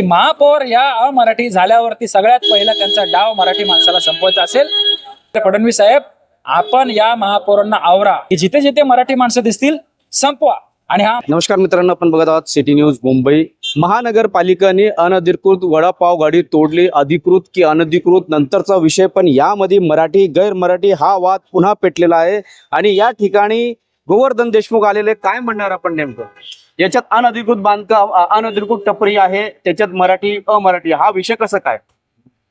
महापौर या अमराठी झाल्यावरती सगळ्यात पहिला त्यांचा डाव मराठी माणसाला संपवायचा असेल तर फडणवीस साहेब आपण या महापौरांना आवरा की जिथे जिथे मराठी माणसं दिसतील संपवा. आणि हा नमस्कार मित्रांनो, आपण बघत आहात सिटी न्यूज मुंबई. महानगरपालिकेने अनधिकृत वडापाव गाडी तोडली, अधिकृत की अनधिकृत नंतरचा विषय, पण यामध्ये मराठी गैर मराठी हा वाद पुन्हा पेटलेला आहे. आणि या ठिकाणी गोवर्धन देशमुख आलेले, काय म्हणणार आपण नेमकं याच्यात? अनधिकृत बांधकाम, अनधिकृत टपरी आहे, त्याच्यात मराठी अमराठी हा विषय कसं काय?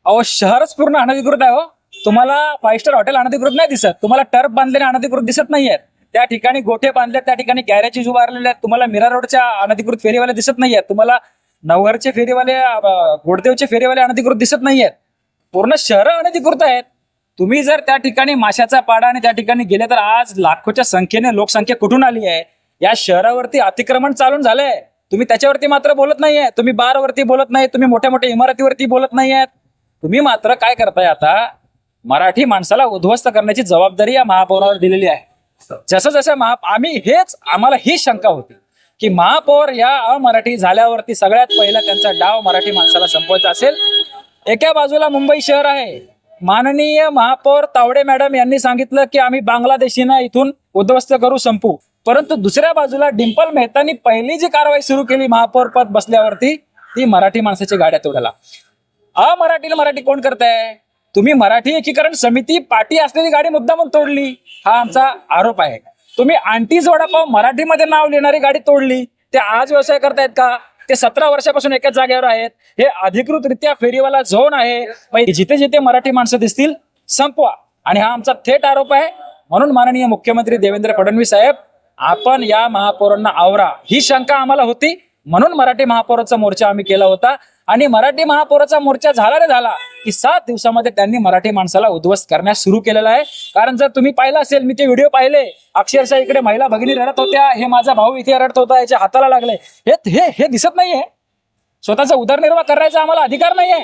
अहो शहरच पूर्ण अनधिकृत आहे. हो तुम्हाला 5 स्टार हॉटेल अनधिकृत नाही दिसत, तुम्हाला टर्फ बांधलेले अनधिकृत दिसत नाहीयेत, त्या ठिकाणी गोठे बांधले, त्या ठिकाणी गॅरेजेस उभारलेले आहेत, तुम्हाला मीरा रोडच्या अनधिकृत फेरीवाले दिसत नाहीयेत, तुम्हाला नवघरचे फेरीवाले गोडदेवचे फेरीवाले अनधिकृत दिसत नाहीयेत. पूर्ण शहर अनधिकृत आहेत. तुम्ही जर त्या ठिकाणी माशाचा पाडा आणि त्या ठिकाणी गेले तर आज लाखोच्या संख्येने लोकसंख्या कुठून आली आहे? या शहरावरती अतिक्रमण चालून झालंय. तुम्ही त्याच्यावरती मात्र बोलत नाहीये, तुम्ही बारवरती बोलत नाही, तुम्ही मोठ्या मोठ्या इमारतीवरती बोलत नाहीयेत. तुम्ही मात्र काय करताय? आता मराठी माणसाला उद्ध्वस्त करण्याची जबाबदारी या महापौरावर दिलेली आहे. जसं जसं आम्हाला ही शंका होती की महापौर या अमराठी झाल्यावरती सगळ्यात पहिला त्यांचा डाव मराठी माणसाला संपवायचा असेल. एका बाजूला मुंबई शहर आहे, माननीय महापौर तावडे मॅडम यांनी सांगितलं की आम्ही बांगलादेशींना इथून उद्ध्वस्त करू, संपू. परंतु दुसऱ्या बाजूला डिंपल मेहतानी पहिली जी कारवाई सुरू केली महापौर पद बसल्यावरती, ती मराठी माणसाची गाड्या तोडायला. अमराठीला मराठी कोण करताय? तुम्ही मराठी एकीकरण समिती पाठी असलेली गाडी मुद्दामून तोडली, हा आमचा आरोप आहे. तुम्ही आंटीज वडापाव मराठीमध्ये नाव लिहिणारी गाडी तोडली. ते आज व्यवसाय करतायत का? ते 17 वर्षापासून एकाच जागेवर आहेत. हे अधिकृतरित्या फेरीवाला झोन आहे. जिथे जिथे मराठी माणसं दिसतील संपवा. आणि हा आमचा थेट आरोप आहे. म्हणून माननीय मुख्यमंत्री देवेंद्र फडणवीस साहेब आपण या महापौरांना आवरा, ही शंका आम्हाला होती. म्हणून मराठी महापौराचा मोर्चा आम्ही केला होता. आणि मराठी महापौराचा मोर्चा झाला रे झाला की 7 दिवसामध्ये त्यांनी मराठी माणसाला उद्ध्वस्त करण्यास सुरू केलेला आहे. कारण जर तुम्ही पाहिलं असेल, मी ते व्हिडिओ पाहिले, अक्षरशः इकडे महिला भगिनी रडत होत्या, हे माझा भाऊ इथे रडत होता, याच्या हाताला लागले. हे दिसत नाहीये. स्वतःचा उदरनिर्वाह करायचा आम्हाला अधिकार नाहीये.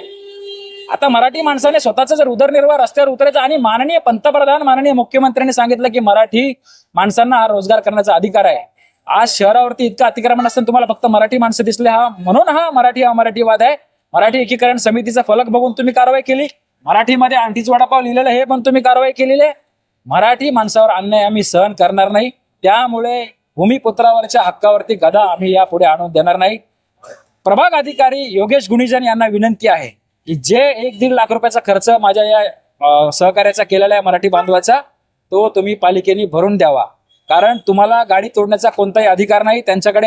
आता मराठी माणसाने स्वतःचा जर उदरनिर्वाह रस्त्यावर उतरायचा, आणि माननीय पंतप्रधान माननीय मुख्यमंत्र्यांनी सांगितलं की मराठी माणसांना हा रोजगार करण्याचा अधिकार आहे. आज शहरावरती इतकं अतिक्रमण असताना तुम्हाला फक्त मराठी माणसं दिसले, म्हणून हा मराठी अमराठी वाद आहे. मराठी एकीकरण समितीचा फलक बघून तुम्ही कारवाई केली, मराठीमध्ये आंटीच वडापाव लिहिलेलं हे पण तुम्ही कारवाई केलेली आहे. मराठी माणसावर अन्याय आम्ही सहन करणार नाही. त्यामुळे भूमिपुत्रावरच्या हक्कावरती गदा आम्ही यापुढे आणून देणार नाही. प्रभाग अधिकारी योगेश गुणीजन यांना विनंती आहे की जे 1-1.5 लाख रुपयाचा खर्च माझ्या या सहकार्याचा केलेला आहे मराठी बांधवाचा, तो तुम्ही पालिकेने भरून द्यावा. कारण तुम्हाला गाडी तोडण्याचा कोणताही अधिकार नाही. त्यांच्याकडे